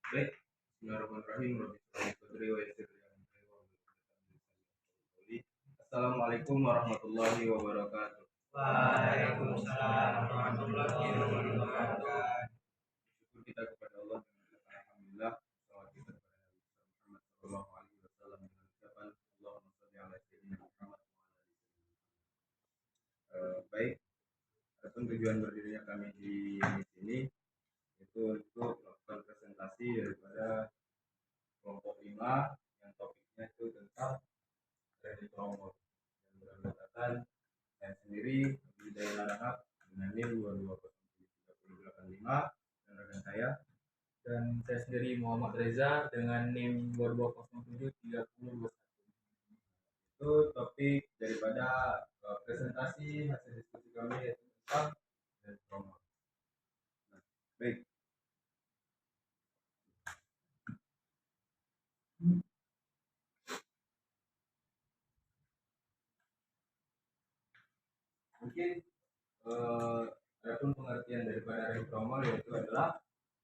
Baik, Bismillahirrahmanirrahim. Assalamualaikum warahmatullahi wabarakatuh. Waalaikumsalam warahmatullahi wabarakatuh. Syukur kita kepada Allah dengan alhamdulillah. Salawat kita kepada Nabi Muhammad sallallahu alaihi wasallam dengan ucapan Allahumma shalli ala sayyidina Muhammad wa ala ali baik, adapun tujuan berdirinya kami di sini itu untuk melakukan presentasi daripada kelompok 5 yang topiknya itu tentang kredit promo yang beranggotakan saya sendiri di daerah Larangan dengan NIM 22073085 dan rekan saya, Dan saya sendiri Muhammad Reza dengan NIM 22073021. itu topik daripada presentasi hasil diskusi kami yaitu tentang kredit promo. Nah, baik, mungkin adapun pengertian daripada rem tromol yaitu adalah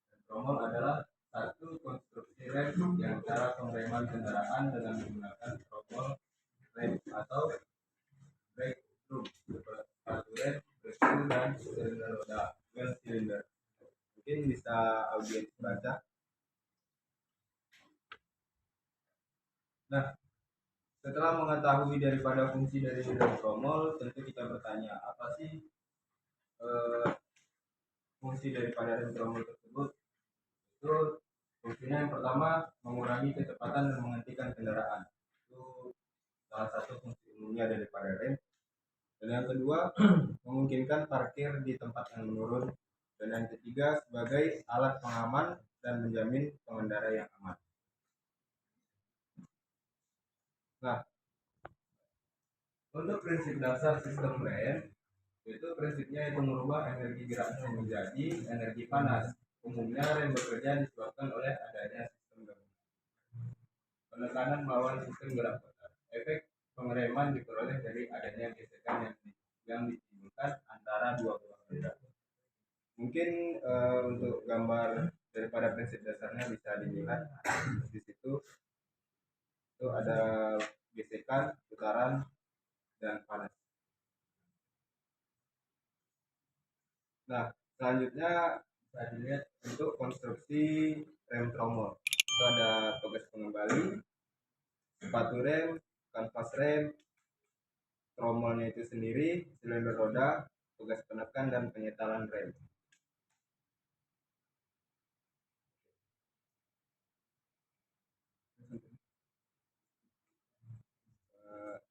rem tromol adalah satu konstruksi rem yang cara pengereman kendaraan dengan menggunakan tromol rem atau brake drum sepatu rem, brake shoe dan silinder roda well cylinder. Mungkin bisa audiens baca. Nah, setelah mengetahui daripada fungsi dari rem tromol, tentu kita bertanya apa sih eh, fungsi daripada rem tromol tersebut. Itu fungsinya yang pertama mengurangi kecepatan dan menghentikan kendaraan. Itu salah satu fungsi umumnya daripada rem. Dan yang kedua memungkinkan parkir di tempat yang menurun. Dan yang ketiga sebagai alat pengaman dan menjamin pengendara yang aman. Nah, untuk prinsip dasar sistem rem itu prinsipnya itu merubah energi geraknya menjadi energi panas. Umumnya rem bekerja disebabkan oleh adanya sistem gabungan. Penekanan melawan sistem gerak putar. Efek pengereman diperoleh dari adanya gesekan yang ditimbulkan antara dua buah roda. Mungkin untuk gambar daripada prinsip dasarnya bisa dilihat di situ. Itu ada gesekan, putaran, dan panas. Nah, selanjutnya bisa dilihat untuk konstruksi rem tromol. Itu ada tugas pengembali, sepatu rem, kanvas rem, tromolnya itu sendiri, silinder roda, tugas penekan dan penyetalan rem.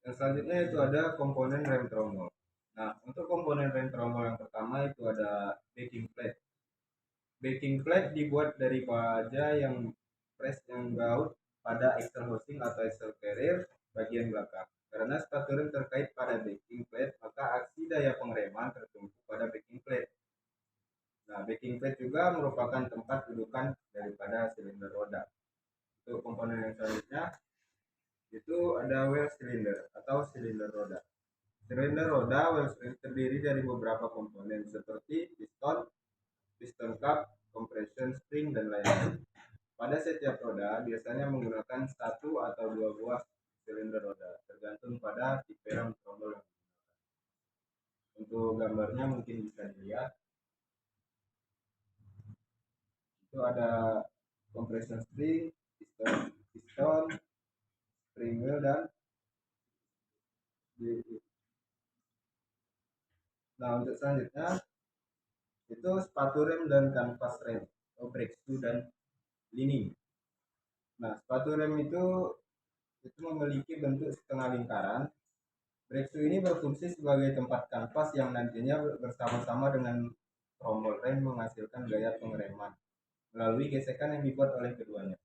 Yang selanjutnya itu ada komponen rem tromol. Nah, untuk komponen rem tromol yang pertama itu ada backing plate. Backing plate dibuat dari baja yang press yang baut pada axle housing atau axle carrier bagian belakang. Karena sepatu rem terkait pada backing plate, maka aksi daya pengereman tertumpu pada backing plate. Nah, backing plate juga merupakan tempat dudukan daripada silinder roda. Untuk komponen yang selanjutnya itu ada well cylinder atau silinder roda. Silinder roda well cylinder terdiri dari beberapa komponen seperti piston, piston cup, compression spring, dan lain-lain. Pada setiap roda biasanya menggunakan satu atau dua buah silinder roda, tergantung pada tipe rem tromol yang digunakan. Untuk gambarnya mungkin bisa dilihat. Itu ada compression spring, piston, spring wheel, dan nah untuk selanjutnya itu sepatu rem dan kanvas rem atau brake shoe dan lining. Nah, sepatu rem itu memiliki bentuk setengah lingkaran. Brake shoe ini berfungsi sebagai tempat kanvas yang nantinya bersama-sama dengan trommel rem menghasilkan gaya pengereman melalui gesekan yang dibuat oleh keduanya.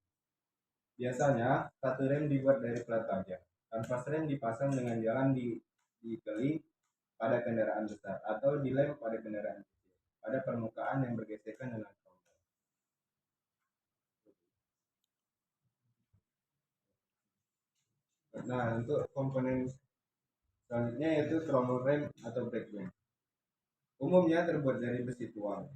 Biasanya sepatu rem dibuat dari plat baja. Kanvas rem dipasang dengan jalan di keling pada kendaraan besar atau dilem pada kendaraan kecil pada permukaan yang bergesekan dengan trommel. Nah, untuk komponen selanjutnya yaitu trommel rem atau brake rem. Umumnya terbuat dari besi tuang.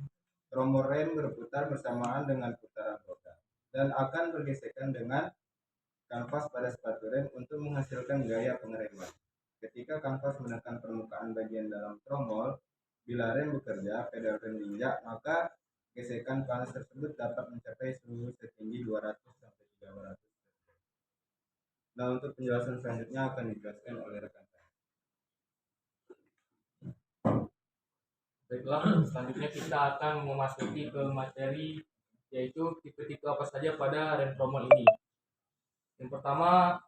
Trommel rem berputar bersamaan dengan putaran roda. dan akan bergesekan dengan kanvas pada sepatu rem untuk menghasilkan gaya pengereman. Ketika kanvas menekan permukaan bagian dalam tromol, bila rem bekerja, pedal rem diinjak, maka gesekan panas tersebut dapat mencapai suhu setinggi 200 sampai 300. Nah, untuk penjelasan selanjutnya akan dijelaskan oleh rekan saya. Baiklah, selanjutnya kita akan memasuki ke materi, yaitu tipe-tipe apa saja pada rem tromol ini. Yang pertama,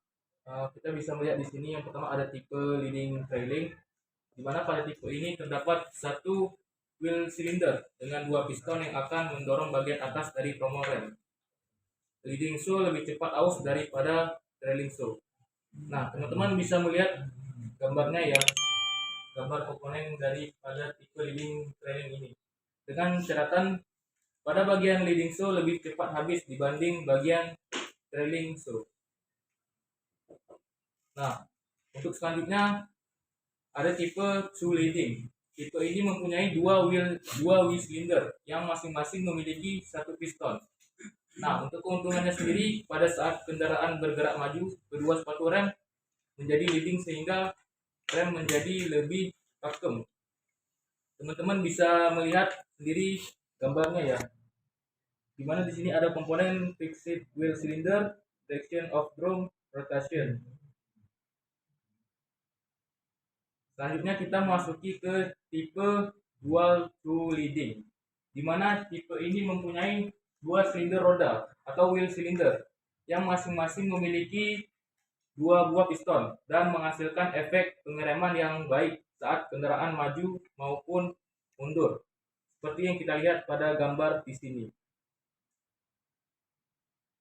kita bisa melihat di sini yang pertama ada tipe leading trailing, di mana pada tipe ini terdapat satu wheel cylinder dengan dua piston yang akan mendorong bagian atas dari tromol rem. Leading shoe lebih cepat aus daripada trailing shoe. Nah, teman-teman bisa melihat gambarnya ya, gambar komponen daripada tipe leading trailing ini. Dengan catatan pada bagian leading shoe lebih cepat habis dibanding bagian trailing shoe. Nah, untuk selanjutnya ada tipe shoe leading. Tipe ini mempunyai dua wheel cylinder yang masing-masing memiliki satu piston. Nah, untuk keuntungannya sendiri, pada saat kendaraan bergerak maju, kedua sepatu rem menjadi leading sehingga rem menjadi lebih pakem. Teman-teman bisa melihat sendiri gambarnya ya, di mana di sini ada komponen fixed wheel cylinder, traction of drum, rotation. Selanjutnya kita masuki ke tipe dual shoe leading, di mana tipe ini mempunyai dua silinder roda atau wheel cylinder yang masing-masing memiliki dua buah piston dan menghasilkan efek pengereman yang baik saat kendaraan maju maupun mundur, seperti yang kita lihat pada gambar di sini.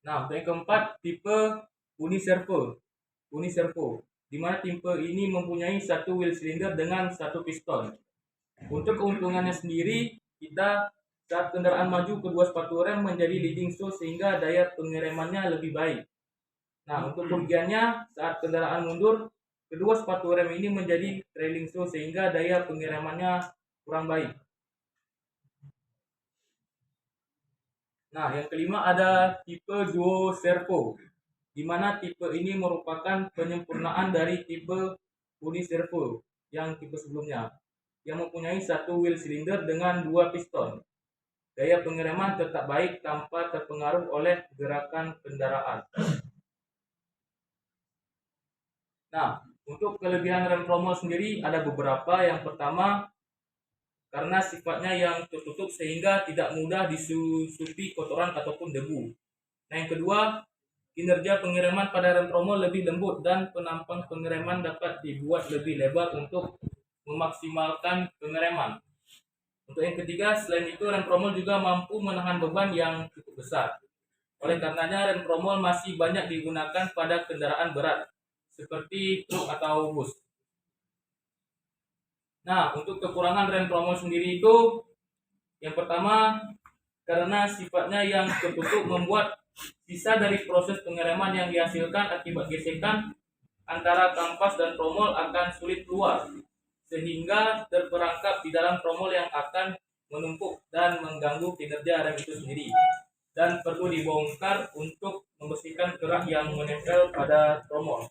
Nah, untuk yang keempat, tipe uniservo, di mana tipe ini mempunyai satu wheel cylinder dengan satu piston. Untuk keuntungannya sendiri, kita saat kendaraan maju kedua sepatu rem menjadi leading shoe sehingga daya pengeremannya lebih baik. Nah, untuk kerugiannya saat kendaraan mundur kedua sepatu rem ini menjadi trailing shoe sehingga daya pengeremannya kurang baik. Nah, yang kelima ada tipe duo servo, di mana tipe ini merupakan penyempurnaan dari tipe uniservo yang tipe sebelumnya, yang mempunyai satu wheel cylinder dengan dua piston. Daya pengereman tetap baik tanpa terpengaruh oleh gerakan kendaraan. Nah, untuk kelebihan rem tromol sendiri ada beberapa. Yang pertama, karena sifatnya yang tertutup sehingga tidak mudah disusupi kotoran ataupun debu. Nah, yang kedua, kinerja pengereman pada rem tromol lebih lembut dan penampang pengereman dapat dibuat lebih lebar untuk memaksimalkan pengereman. Untuk yang ketiga, selain itu rem tromol juga mampu menahan beban yang cukup besar. Oleh karenanya rem tromol masih banyak digunakan pada kendaraan berat seperti truk atau bus. Nah, untuk kekurangan rem tromol sendiri itu yang pertama, karena sifatnya yang tertutup membuat sisa dari proses pengereman yang dihasilkan akibat gesekan antara kampas dan tromol akan sulit keluar, sehingga terperangkap di dalam tromol yang akan menumpuk dan mengganggu kinerja rem itu sendiri, dan perlu dibongkar untuk membersihkan kerak yang menempel pada tromol.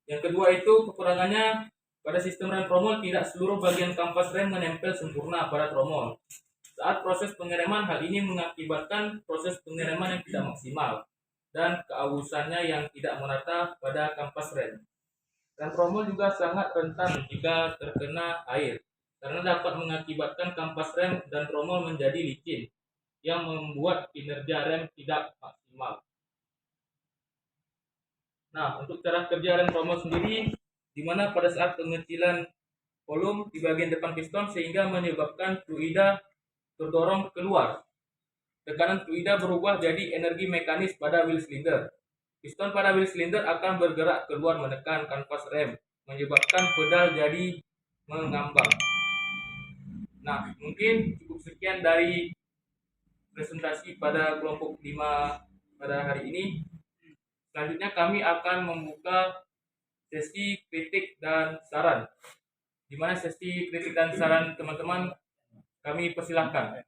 Yang kedua itu kekurangannya pada sistem rem tromol tidak seluruh bagian kampas rem menempel sempurna pada tromol. Saat proses pengereman, hal ini mengakibatkan proses pengereman yang tidak maksimal dan keausannya yang tidak merata pada kampas rem. Rem tromol juga sangat rentan jika terkena air, karena dapat mengakibatkan kampas rem dan tromol menjadi licin, yang membuat kinerja rem tidak maksimal. Nah, untuk cara kerja rem tromol sendiri, di mana pada saat pengecilan volume di bagian depan piston sehingga menyebabkan fluida terdorong keluar. Tekanan fluida berubah jadi energi mekanis pada wheel cylinder. Piston pada wheel cylinder akan bergerak keluar menekan kanvas rem, menyebabkan pedal jadi mengambang. Nah, mungkin cukup sekian dari presentasi pada kelompok 5 pada hari ini. Selanjutnya kami akan membuka sesi kritik dan saran. Di mana sesi kritik dan saran teman-teman kami persilahkan.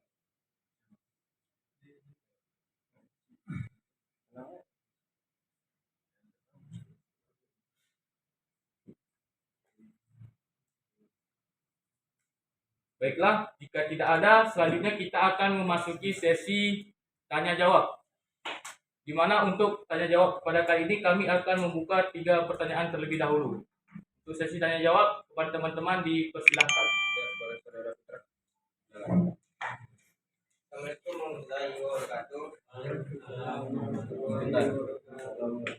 Baiklah, jika tidak ada, selanjutnya kita akan memasuki sesi tanya jawab. Di mana untuk tanya jawab pada kali ini kami akan membuka 3 pertanyaan terlebih dahulu. Untuk sesi tanya jawab kepada teman-teman dipersilahkan. Ya, kepada saudara Putra. Assalamualaikum warahmatullahi wabarakatuh.